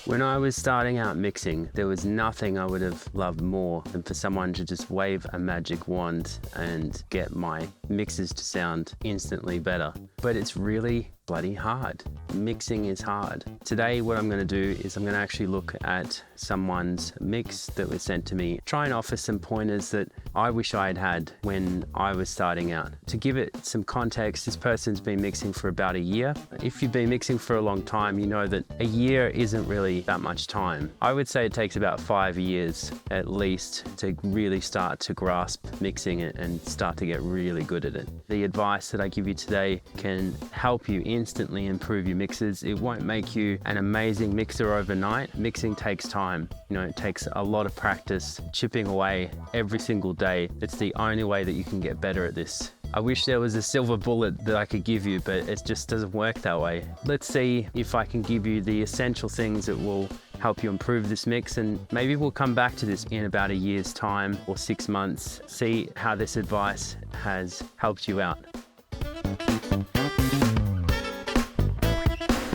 When I was starting out mixing, there was nothing I would have loved more than for someone to just wave a magic wand and get my mixes to sound instantly better. But it's really bloody hard. Mixing is hard. Today, what I'm going to do is I'm going to actually look at someone's mix that was sent to me, try and offer some pointers that I wish I had had when I was starting out. To give it some context, this person's been mixing for about a year. If you've been mixing for a long time, you know that a year isn't really that much time. I would say it takes about 5 years at least to really start to grasp mixing it and start to get really good at it. The advice that I give you today can help you instantly improve your mixes. It won't make you an amazing mixer overnight. Mixing takes time. You know, it takes a lot of practice, chipping away every single day. It's the only way that you can get better at this. I wish there was a silver bullet that I could give you, but it just doesn't work that way. Let's see if I can give you the essential things that will help you improve this mix, and maybe we'll come back to this in about a year's time or 6 months, see how this advice has helped you out.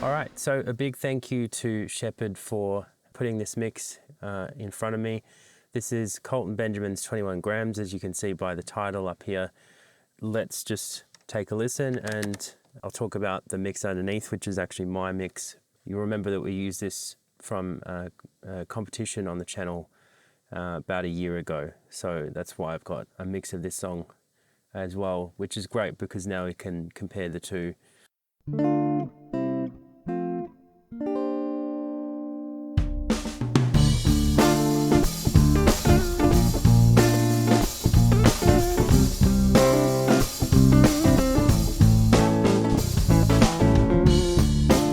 All right, so a big thank you to Shepard for putting this mix in front of me. This is Colton Benjamin's 21 grams, as you can see by the title up here. Let's just take a listen and I'll talk about the mix underneath, which is actually my mix. You'll remember that we used this from a competition on the channel about a year ago. So that's why I've got a mix of this song as well, which is great because now we can compare the two.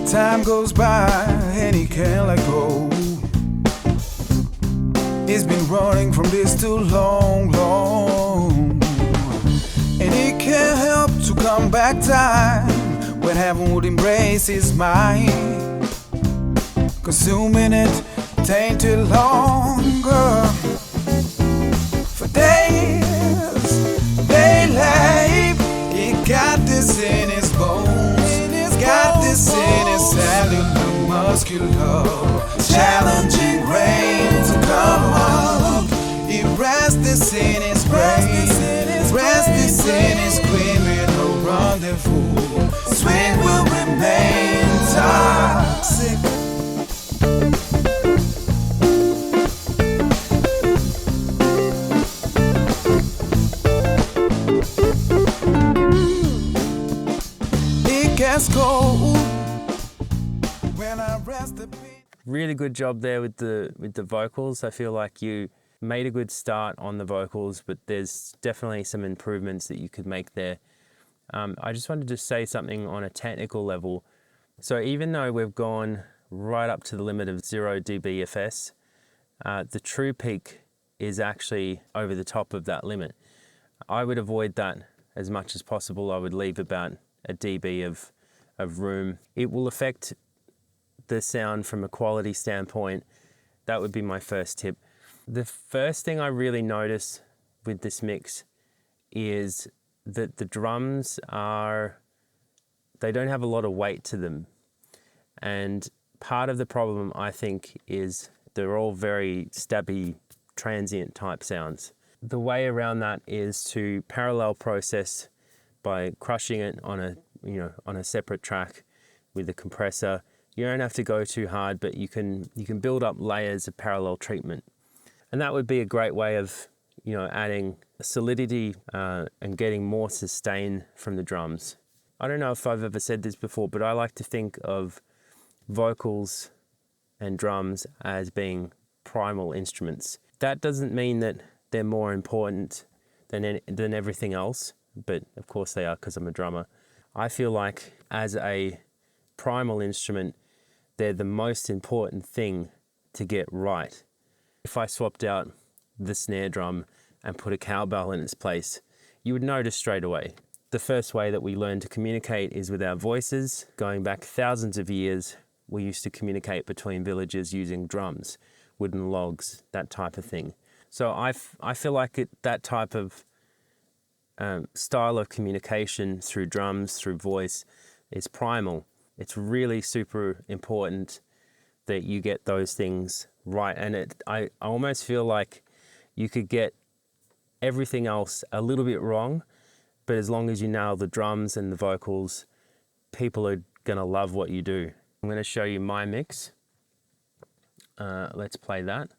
Time goes by and he can't let go. He's been running from this too long, and he can't help to come back time when heaven would embrace his mind. Consuming it tainted longer for days, daylight. He got this in his bones. Got this in his cellular, muscular, challenging brain to come up. He rests this in his brain, rests this in his criminal rendezvous. Swing will remain toxic. Really good job there with the vocals. I feel like you made a good start on the vocals, but there's definitely some improvements that you could make there. I just wanted to say something on a technical level. So even though we've gone right up to the limit of 0 dBFS, the true peak is actually over the top of that limit. I would avoid that as much as possible. I would leave about a dB of room. It will affect the sound from a quality standpoint. That would be my first tip. The first thing I really notice with this mix is that the drums they don't have a lot of weight to them. And part of the problem, I think, is they're all very stabby, transient type sounds. The way around that is to parallel process by crushing it on a separate track with a compressor. You don't have to go too hard, but you can build up layers of parallel treatment. And that would be a great way of, adding solidity and getting more sustain from the drums. I don't know if I've ever said this before, but I like to think of vocals and drums as being primal instruments. That doesn't mean that they're more important than everything else, but of course they are because I'm a drummer. I feel like as a primal instrument, they're the most important thing to get right. If I swapped out the snare drum and put a cowbell in its place, you would notice straight away. The first way that we learn to communicate is with our voices. Going back thousands of years, we used to communicate between villages using drums, wooden logs, that type of thing. So I feel like that type of style of communication through drums, through voice, is primal. It's really super important that you get those things right. And I almost feel like you could get everything else a little bit wrong, but as long as you nail the drums and the vocals, people are gonna love what you do. I'm gonna show you my mix. Let's play that.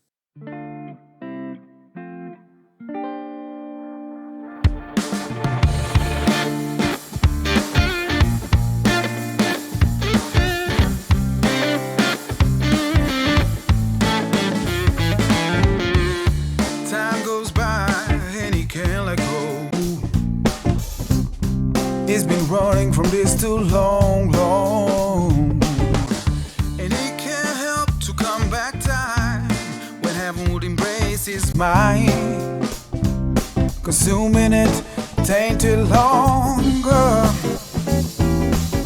Time goes by and he can't let go. He's been running from this too long, long. And he can't help to come back time when heaven would embrace his mind. Consuming it tainted longer.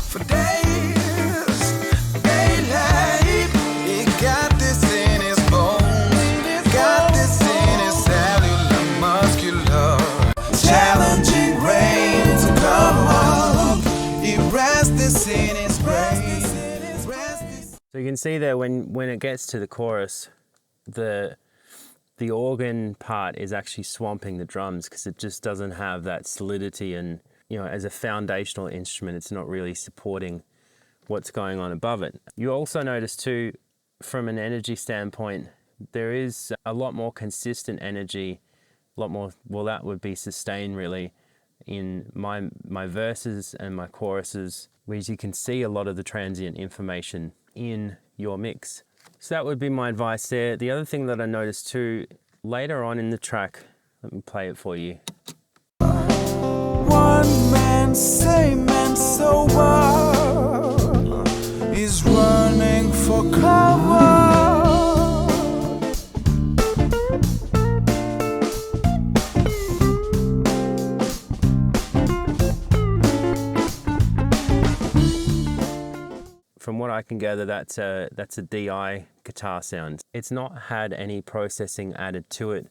For days, daylight, he got this in his bones, got this in his cellular, muscular. Challenging rain to come up, he rests this in his brain. So you can see there when it gets to the chorus, the organ part is actually swamping the drums because it just doesn't have that solidity, and as a foundational instrument it's not really supporting what's going on above it. You also notice too, from an energy standpoint, there is a lot more consistent energy, a lot more, well, that would be sustain really, in my verses and my choruses, whereas you can see a lot of the transient information in your mix. So that would be my advice there. The other thing that I noticed too, later on in the track, let me play it for you. One man, same and sober, is running for cover. From what I can gather, that's a DI guitar sound. It's not had any processing added to it,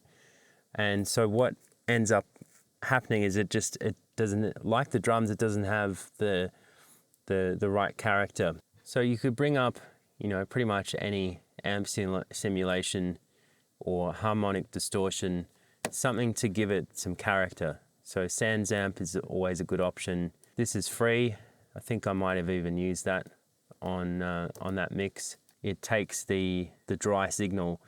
and so what ends up happening is it doesn't, like the drums, it doesn't have the right character. So you could bring up pretty much any amp simulation or harmonic distortion, something to give it some character. So Sans amp is always a good option. This is free. I think I might have even used that on that mix. It takes the dry signal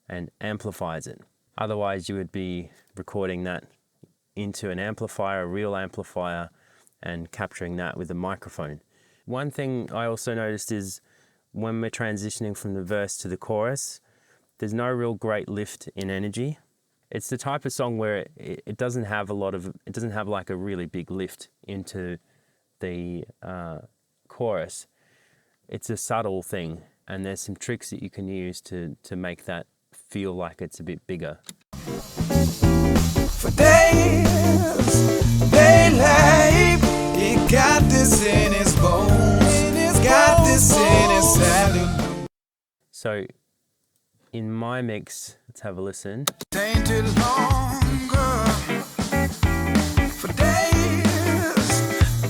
and amplifies it. Otherwise you would be recording that into an amplifier, a real amplifier, and capturing that with a microphone. One thing I also noticed is when we're transitioning from the verse to the chorus, there's no real great lift in energy. It's the type of song where it doesn't have like a really big lift into the chorus. It's a subtle thing, and there's some tricks that you can use to make that feel like it's a bit bigger. For days, daylight, he got this in his bones, got this in his cellular. So in my mix, let's have a listen. Tainted longer. For days,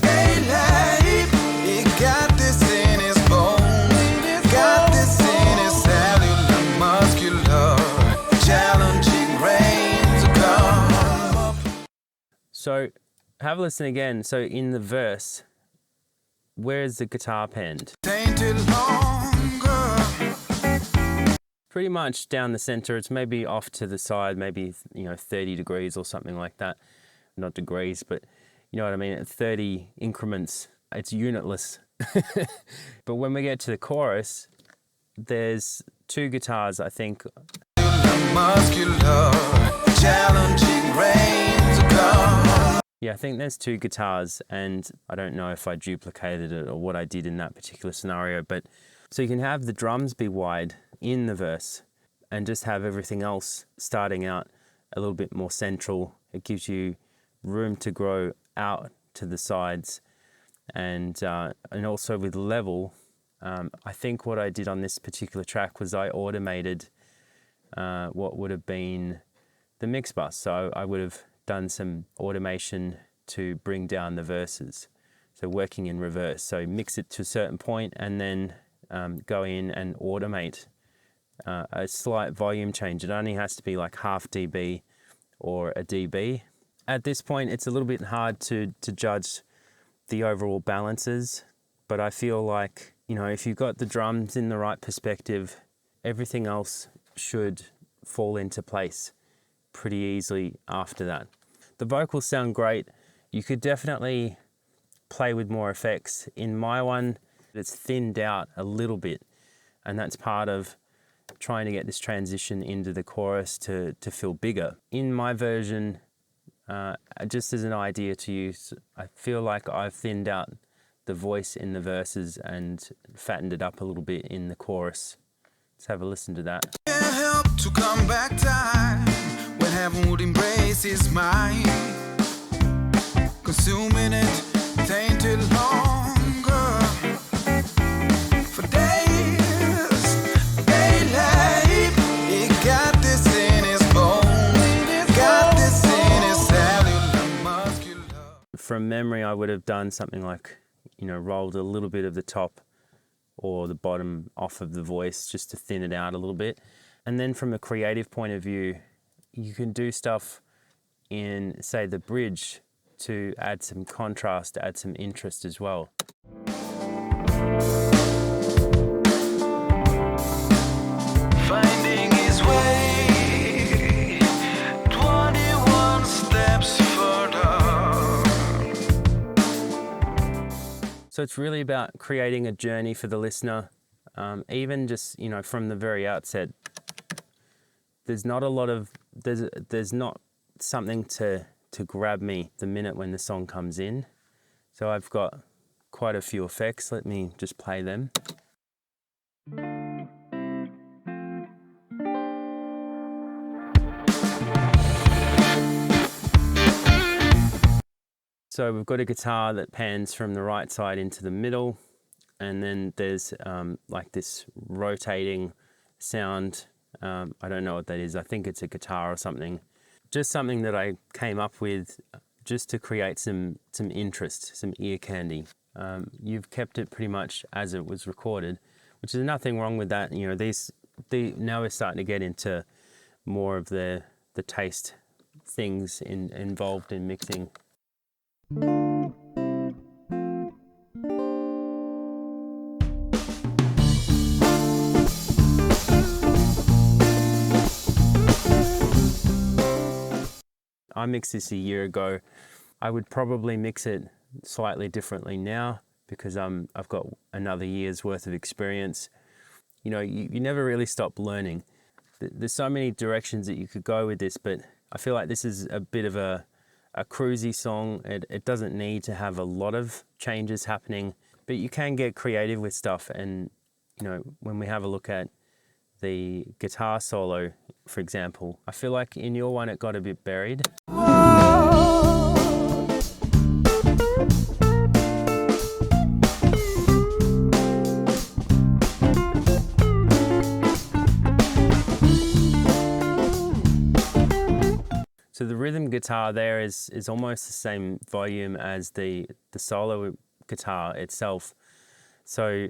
daylight, he got this in his bones, got this in his cellular, muscular. Challenging rain to come up. So have a listen again. So in the verse, where is the guitar panned? Tainted longer. Pretty much down the center. It's maybe off to the side, maybe 30 degrees or something like that. Not degrees, but you know what I mean, at 30 increments. It's unitless. But when we get to the chorus, there's two guitars, I think. Muscular, challenging rain to come. Yeah, I think there's two guitars, and I don't know if I duplicated it or what I did in that particular scenario, but so you can have the drums be wide in the verse and just have everything else starting out a little bit more central. It gives you room to grow out to the sides, and also with level. I think what I did on this particular track was I automated what would have been the mix bus. So I would have done some automation to bring down the verses. So working in reverse. So mix it to a certain point and then go in and automate a slight volume change. It only has to be like half dB or a dB. At this point, it's a little bit hard to judge the overall balances, but I feel like, you know, if you've got the drums in the right perspective, everything else should fall into place pretty easily after that. The vocals sound great. You could definitely play with more effects. In my one, it's thinned out a little bit, and that's part of trying to get this transition into the chorus to feel bigger. In my version, just as an idea to use, I feel like I've thinned out the voice in the verses and fattened it up a little bit in the chorus. Let's have a listen to that. Can't help to come back time when heaven would embrace his mind, consuming it tainted longer for days, daily. He got this in his bones, got this in his cellular muscular. From memory, I would have done something like, you know, rolled a little bit of the top or the bottom off of the voice just to thin it out a little bit. And then from a creative point of view, you can do stuff in, say, the bridge to add some contrast, add some interest as well. Finding his way 21 steps further. So it's really about creating a journey for the listener. Even just, you know, from the very outset, there's not a lot of, there's not something to grab me the minute when the song comes in. So I've got quite a few effects. Let me just play them. So we've got a guitar that pans from the right side into the middle, and then there's like this rotating sound. I don't know what that is. I think it's a guitar or something. Just something that I came up with just to create some interest, some ear candy. You've kept it pretty much as it was recorded, which is nothing wrong with that. You know, now we're starting to get into more of the taste things involved in mixing. I mixed this a year ago. I would probably mix it slightly differently now because I've got another year's worth of experience. You know, you never really stop learning. There's so many directions that you could go with this, but I feel like this is a bit of a cruisy song. It doesn't need to have a lot of changes happening, but you can get creative with stuff. And, you know, when we have a look at the guitar solo, for example, I feel like in your one it got a bit buried. So the rhythm guitar there is almost the same volume as the solo guitar itself. So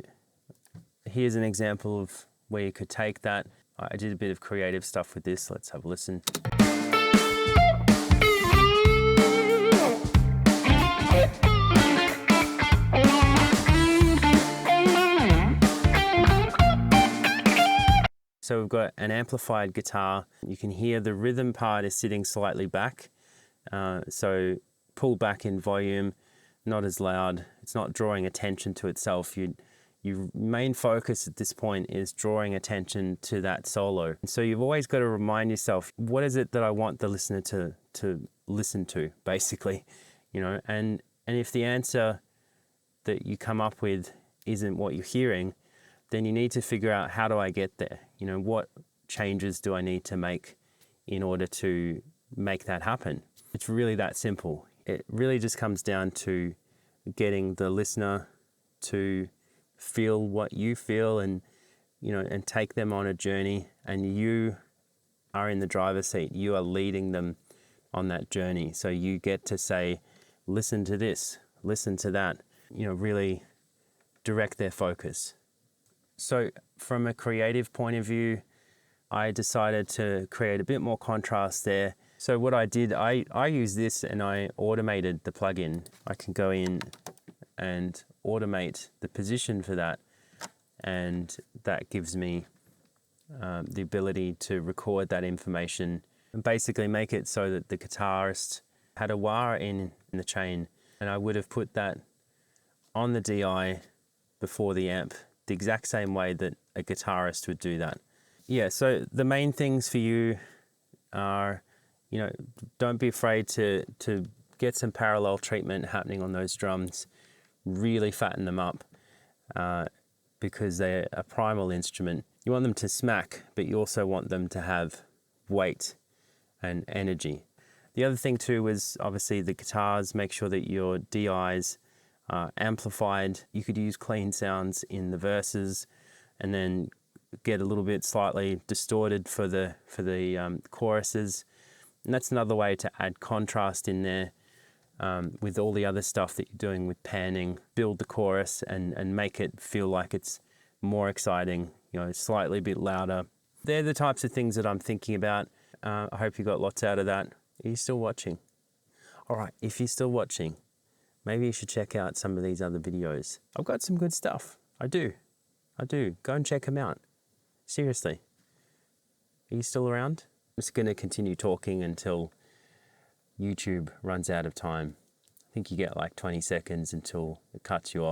here's an example of where you could take that. I did a bit of creative stuff with this. Let's have a listen. So we've got an amplified guitar. You can hear the rhythm part is sitting slightly back. So pull back in volume, not as loud. It's not drawing attention to itself. Your main focus at this point is drawing attention to that solo. And so you've always got to remind yourself, what is it that I want the listener to listen to, basically, you know? And if the answer that you come up with isn't what you're hearing, then you need to figure out, how do I get there? You know, what changes do I need to make in order to make that happen? It's really that simple. It really just comes down to getting the listener to feel what you feel, and, you know, and take them on a journey, and you are in the driver's seat. You are leading them on that journey. So you get to say, listen to this, listen to that, really direct their focus. So from a creative point of view, I decided to create a bit more contrast there. So what I did, I used this and I automated the plugin. I can go in and automate the position for that, and that gives me the ability to record that information and basically make it so that the guitarist had a wah in the chain, and I would have put that on the DI before the amp the exact same way that a guitarist would do that. Yeah, so the main things for you are, don't be afraid to get some parallel treatment happening on those drums, really fatten them up because they're a primal instrument. You want them to smack, but you also want them to have weight and energy. The other thing too is obviously the guitars, make sure that your DIs are amplified. You could use clean sounds in the verses and then get a little bit slightly distorted for the choruses. And that's another way to add contrast in there with all the other stuff that you're doing with panning. Build the chorus and make it feel like it's more exciting, slightly a bit louder. They're the types of things that I'm thinking about. I hope you got lots out of that. Are you still watching? All right, if you're still watching, maybe you should check out some of these other videos. I've got some good stuff. I do. Go and check them out. Seriously. Are you still around? I'm just going to continue talking until YouTube runs out of time. I think you get like 20 seconds until it cuts you off.